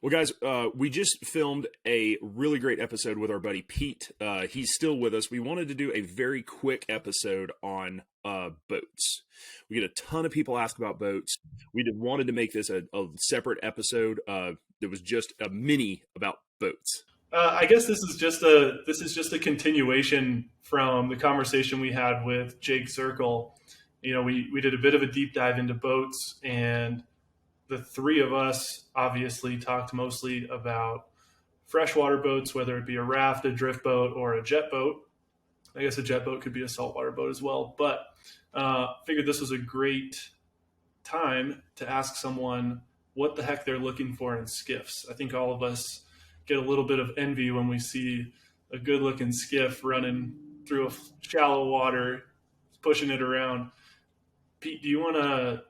Well, guys, we just filmed a really great episode with our buddy Pete. He's still with us. We wanted to do a very quick episode on boats. We get a ton of people ask about boats. We wanted to make this a separate episode that was just a mini about boats. I guess this is just a continuation from the conversation we had with Jake Zirkle. We did a bit of a deep dive into boats, and the three of us obviously talked mostly about freshwater boats, whether it be a raft, a drift boat, or a jet boat. I guess a jet boat could be a saltwater boat as well. But figured this was a great time to ask someone what the heck they're looking for in skiffs. I think all of us get a little bit of envy when we see a good-looking skiff running through a shallow water, pushing it around. Pete, do you want to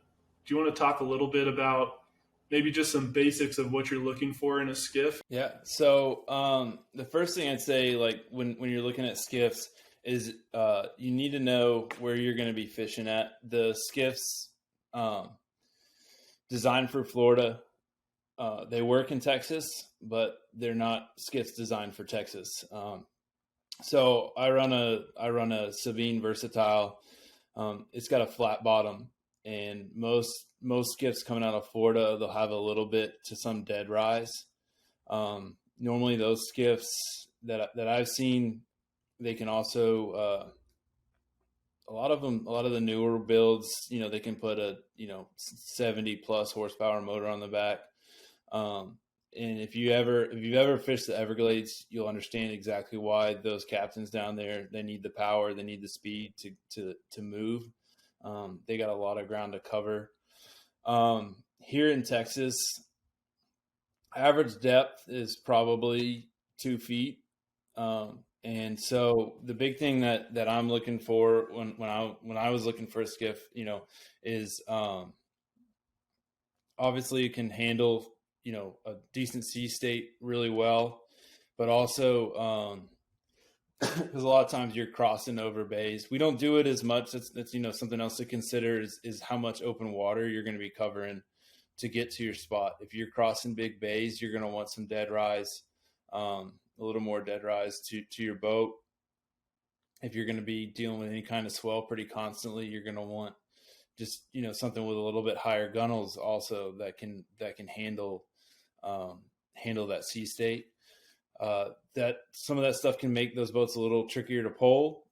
talk a little bit about maybe just some basics of what you're looking for in a skiff? Yeah. So the first thing I'd say, like when you're looking at skiffs, is you need to know where you're going to be fishing at. The skiffs designed for Florida, they work in Texas, but they're not skiffs designed for Texas. So I run a Sabine Versatile. It's got a flat bottom, and most skiffs coming out of Florida, they'll have a little bit to some dead rise. Normally those skiffs that I've seen, they can also, a lot of the newer builds, they can put a, 70 plus horsepower motor on the back. And if you've ever fished the Everglades, you'll understand exactly why those captains down there, they need the power, they need the speed to move. They got a lot of ground to cover. Here in Texas, average depth is probably 2 feet. And so the big thing that I'm looking for when I was looking for a skiff, is obviously it can handle, a decent sea state really well, but also, because a lot of times you're crossing over bays. We don't do it as much. That's something else to consider is how much open water you're going to be covering to get to your spot. If you're crossing big bays, you're going to want some dead rise, a little more dead rise to your boat. If you're going to be dealing with any kind of swell pretty constantly, you're going to want just, something with a little bit higher gunnels also that can handle that sea state. That some of that stuff can make those boats a little trickier to pull.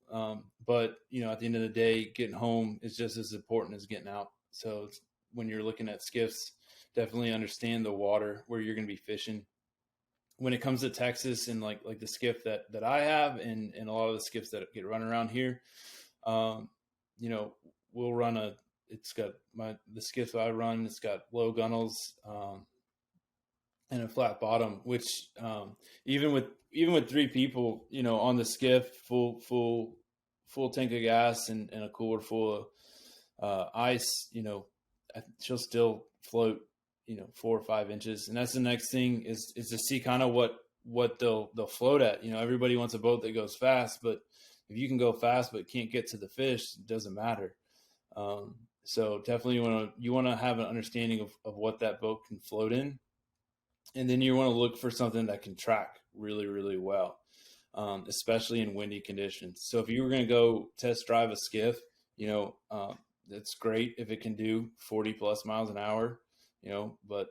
But at the end of the day, getting home is just as important as getting out. So when you're looking at skiffs, definitely understand the water where you're going to be fishing. When it comes to Texas and like the skiff that I have and a lot of the skiffs that get run around here, we'll run the skiff that I run, it's got low gunnels, and a flat bottom, which, even with 3 people, on the skiff, full tank of gas and a cooler full of ice, she'll still float, 4 or 5 inches. And that's the next thing is to see kind of what they'll float at. Everybody wants a boat that goes fast, but if you can go fast but can't get to the fish, it doesn't matter. So definitely you want to have an understanding of what that boat can float in. And then you want to look for something that can track really, really well, especially in windy conditions. So if you were going to go test drive a skiff, that's great if it can do 40 plus miles an hour, but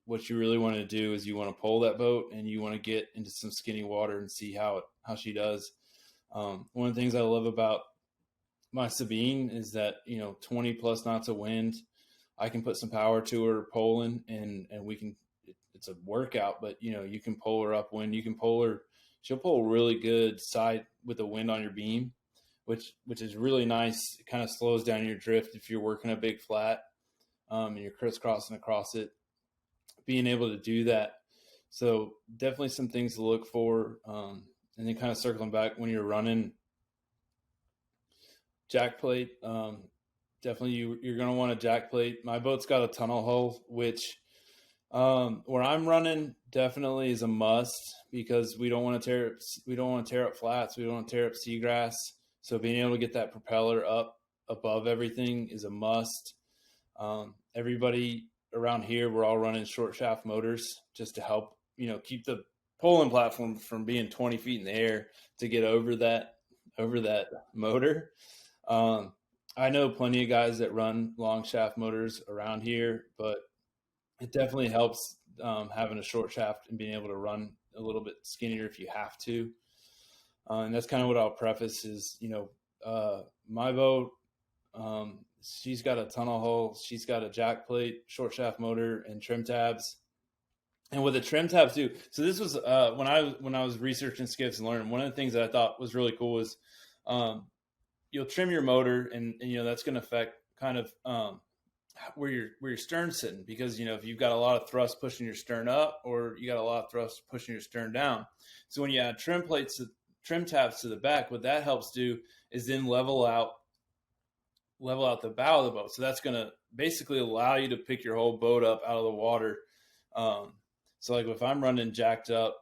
what you really want to do is you want to pull that boat and you want to get into some skinny water and see how she does. One of the things I love about my Sabine is that, 20 plus knots of wind, I can put some power to her poling and we can, it's a workout, but you can pull her upwind. You can pull her, she'll pull really good side with the wind on your beam, which is really nice. It kind of slows down your drift if you're working a big flat, and you're crisscrossing across it, being able to do that. So definitely some things to look for. And then kind of circling back when you're running jack plate, definitely you're going to want a jack plate. My boat's got a tunnel hull, which, where I'm running definitely is a must because we don't want to tear up flats. We don't want to tear up seagrass. So being able to get that propeller up above everything is a must. Everybody around here, we're all running short shaft motors just to help, keep the pulling platform from being 20 feet in the air to get over that motor. I know plenty of guys that run long shaft motors around here, but it definitely helps having a short shaft and being able to run a little bit skinnier if you have to. And that's kind of what I'll preface is, my boat, she's got a tunnel hull, she's got a jack plate, short shaft motor, and trim tabs. And what the trim tabs do, so this was when I was researching skiffs and learning, one of the things that I thought was really cool is you'll trim your motor, and that's going to affect kind of where your stern's sitting, because if you've got a lot of thrust pushing your stern up, or you got a lot of thrust pushing your stern down. So when you add trim tabs to the back, what that helps do is then level out the bow of the boat. So that's going to basically allow you to pick your whole boat up out of the water. So like if I'm running jacked up,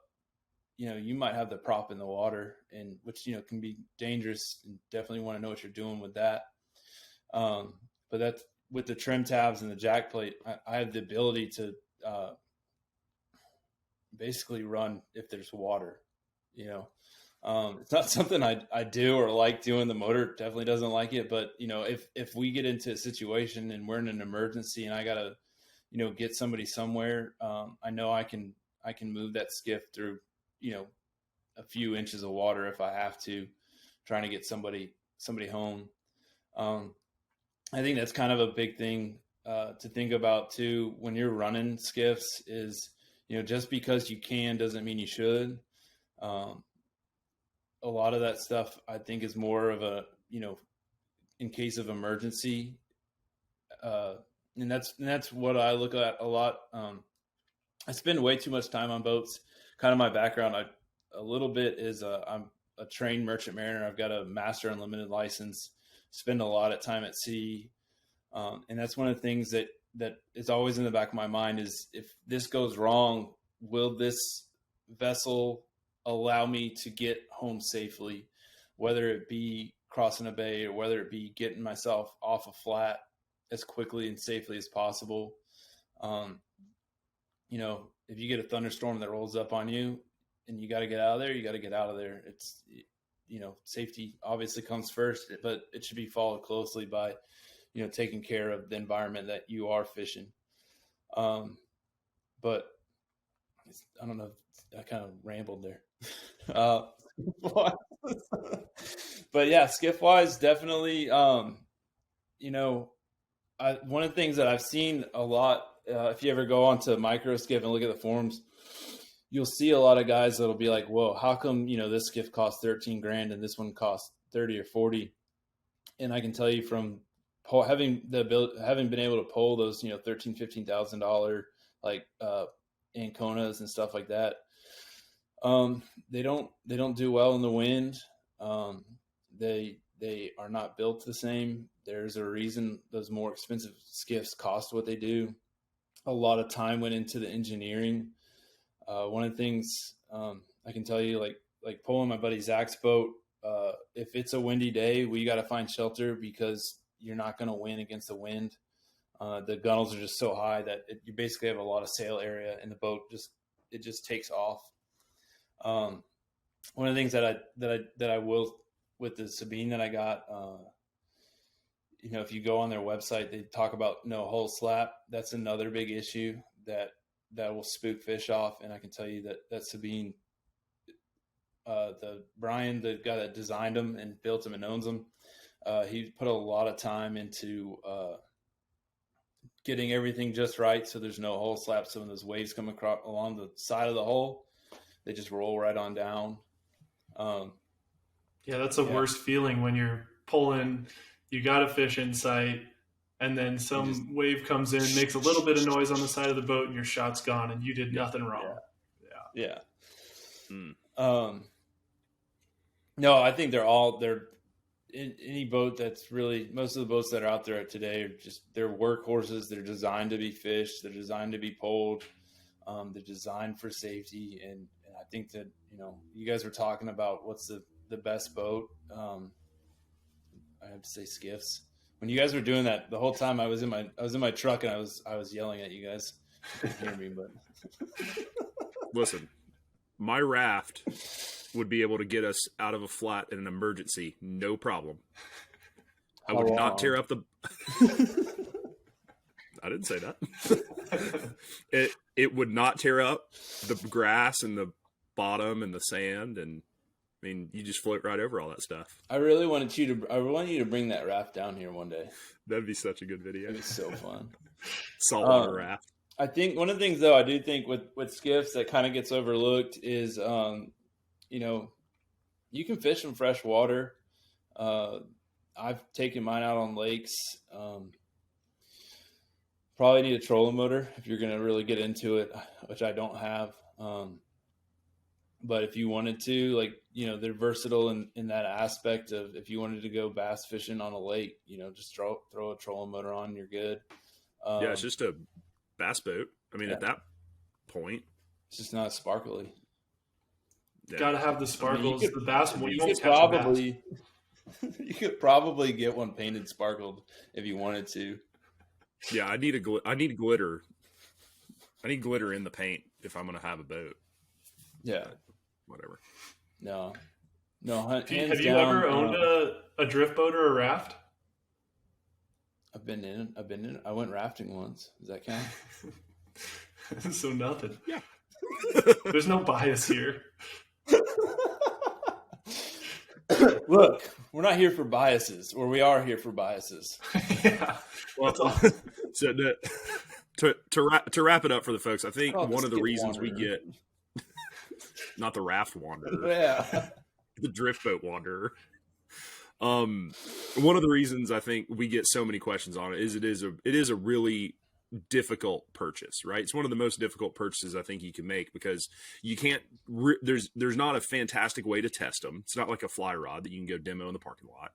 you might have the prop in the water, and which, can be dangerous, and definitely want to know what you're doing with that. But that's with the trim tabs and the jack plate, I have the ability to basically run if there's water, it's not something I do or like doing. The motor definitely doesn't like it, but if we get into a situation and we're in an emergency and I gotta, get somebody somewhere, I know I can move that skiff through, a few inches of water if I have to, trying to get somebody home. I think that's kind of a big thing to think about too when you're running skiffs is, just because you can doesn't mean you should. A lot of that stuff I think is more of a, in case of emergency. And that's what I look at a lot. I spend way too much time on boats. Kind of my background, a little bit is I'm a trained merchant mariner. I've got a master unlimited license, spend a lot of time at sea. And that's one of the things that is always in the back of my mind is, if this goes wrong, will this vessel allow me to get home safely, whether it be crossing a bay or whether it be getting myself off a flat as quickly and safely as possible. If you get a thunderstorm that rolls up on you and you got to get out of there, you got to get out of there. It's, safety obviously comes first, but it should be followed closely by, taking care of the environment that you are fishing. But I don't know, I kind of rambled there. But yeah, skiff wise, definitely, one of the things that I've seen a lot, if you ever go onto micro skiff and look at the forums, you'll see a lot of guys that'll be like, whoa, how come, this skiff costs 13 grand and this one costs 30 or 40? And I can tell you from having been able to pull those, $13,000, $15,000 like Anconas and stuff like that, they don't do well in the wind. They are not built the same. There's a reason those more expensive skiffs cost what they do. A lot of time went into the engineering. One of the things I can tell you, like pulling my buddy Zach's boat, if it's a windy day, we got to find shelter because you're not going to win against the wind. The gunnels are just so high that you basically have a lot of sail area, and the boat just takes off. One of the things that I will with the Sabine that I got, if you go on their website, they talk about no hull slap. That's another big issue that will spook fish off. And I can tell you that Sabine, Brian, the guy that designed them and built them and owns them, he put a lot of time into getting everything just right so there's no hull slap. So when those waves come across along the side of the hull, they just roll right on down. Yeah, that's the worst feeling when you're pulling, you got a fish in sight, and then some wave comes in, makes a little bit of noise on the side of the boat, and your shot's gone, and you did nothing wrong. Yeah. No, I think they're in any boat that's really, most of the boats that are out there today are they're workhorses. They're designed to be fished. They're designed to be pulled. They're designed for safety. And I think that, you guys were talking about what's the best boat. I have to say skiffs. When you guys were doing that, the whole time I was in my truck and I was yelling at you guys. You couldn't hear me, but Listen, my raft would be able to get us out of a flat in an emergency, no problem. I would not tear up the. I didn't say that. It would not tear up the grass and the bottom and the sand, and I mean, you just float right over all that stuff. I want you to bring that raft down here one day. That'd be such a good video. It'd be so fun. Saltwater raft. I think one of the things, though, I do think with skiffs that kind of gets overlooked is, you know, you can fish in fresh water. I've taken mine out on lakes. Probably need a trolling motor if you're going to really get into it, which I don't have. But if you wanted to, like, you know, they're versatile in that aspect of if you wanted to go bass fishing on a lake, you know, just throw a trolling motor on, you're good. Yeah, it's just a bass boat. I mean, at that point, it's just not sparkly. Yeah. Got to have the sparkles. The bass. You could probably get one painted sparkled if you wanted to. Yeah, I need glitter. I need glitter in the paint if I'm going to have a boat. Yeah. But whatever. No. Have you ever owned a drift boat or a raft? I've been in it. I went rafting once. Does that count? So nothing. Yeah. There's no bias here. Look, we're not here for biases, or we are here for biases. Yeah. Well, so to wrap it up for the folks, I think one of the reasons wanderer. we get not the raft wanderer, Yeah, the drift boat wanderer. One of the reasons I think we get so many questions on it is a really difficult purchase, right? It's one of the most difficult purchases I think you can make because you can't. There's not a fantastic way to test them. It's not like a fly rod that you can go demo in the parking lot.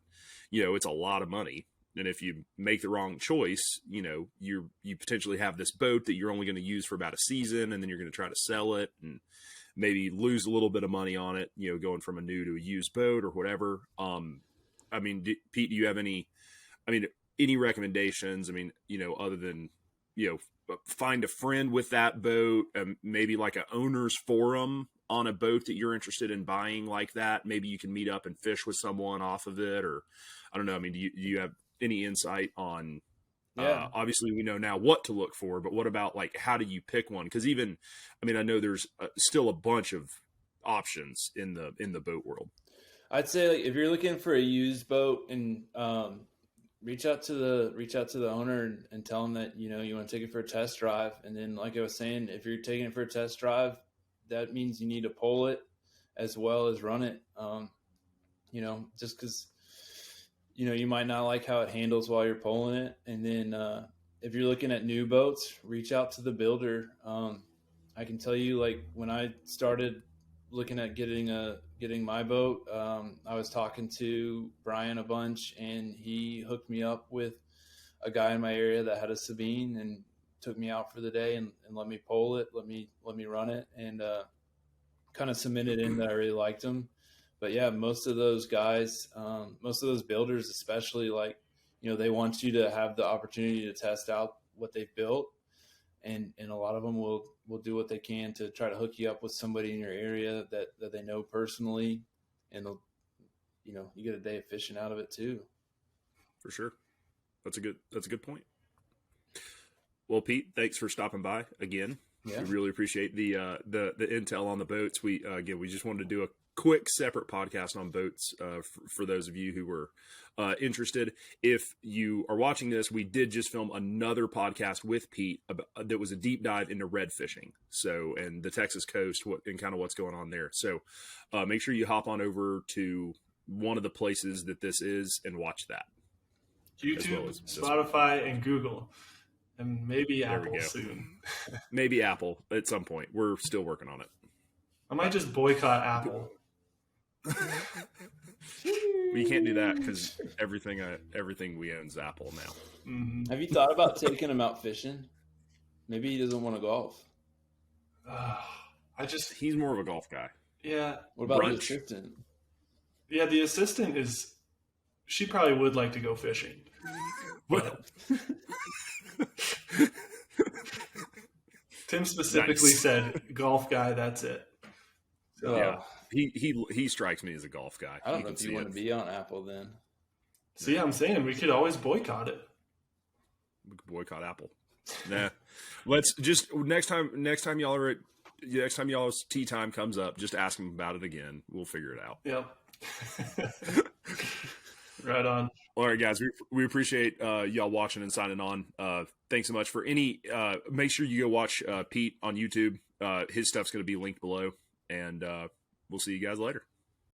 You know, it's a lot of money, and if you make the wrong choice, you know, you potentially have this boat that you're only going to use for about a season, and then you're going to try to sell it and maybe lose a little bit of money on it. You know, going from a new to a used boat or whatever. I mean, Pete, do you have any recommendations? I mean, you know, other than, you know, find a friend with that boat, maybe like a owner's forum on a boat that you're interested in buying like that. Maybe you can meet up and fish with someone off of it, or I don't know. I mean, do you have any insight on, obviously we know now what to look for, but what about like, how do you pick one? Cause even, I mean, I know there's still a bunch of options in the boat world. I'd say like if you're looking for a used boat and reach out to the owner and tell them that, you know, you want to take it for a test drive. And then, like I was saying, if you're taking it for a test drive, that means you need to pull it as well as run it. You know, just because, you know, you might not like how it handles while you're pulling it. And then if you're looking at new boats, reach out to the builder. I can tell you, like, when I started looking at getting my boat, I was talking to Brian a bunch, and he hooked me up with a guy in my area that had a Sabine and took me out for the day and let me pull it, let me run it, and kind of cemented in that I really liked him. But yeah, most of those guys, most of those builders especially, like, you know, they want you to have the opportunity to test out what they've built, and a lot of them will do what they can to try to hook you up with somebody in your area that they know personally, and they'll, you know, you get a day of fishing out of it too. For sure. That's a good point. Well, Pete, thanks for stopping by again. Yeah. We really appreciate the intel on the boats. We just wanted to do a quick separate podcast on boats for those of you who were interested. If you are watching this, we did just film another podcast with Pete that was a deep dive into red fishing, so, and the Texas coast, and kind of what's going on there. So make sure you hop on over to one of the places that this is and watch that. YouTube, Spotify, and Google. And maybe Apple soon. Maybe Apple at some point. We're still working on it. I might just boycott Apple. Well, you can't do that because everything we own is Apple now. Mm-hmm. Have you thought about taking him out fishing? Maybe he doesn't want to golf. He's more of a golf guy. Yeah. What about the assistant? Yeah, the assistant is she probably would like to go fishing. But Tim specifically said golf guy. That's it. So, yeah, he strikes me as a golf guy. I don't know if you want to be on Apple then. See, I'm saying we could always boycott it. We could boycott Apple. Nah, let's just next time y'all's tea time comes up, just ask them about it again. We'll figure it out. Yep. Right on. All right, guys, we appreciate y'all watching and signing on. Thanks so much for any. Make sure you go watch Pete on YouTube. His stuff's going to be linked below, and we'll see you guys later.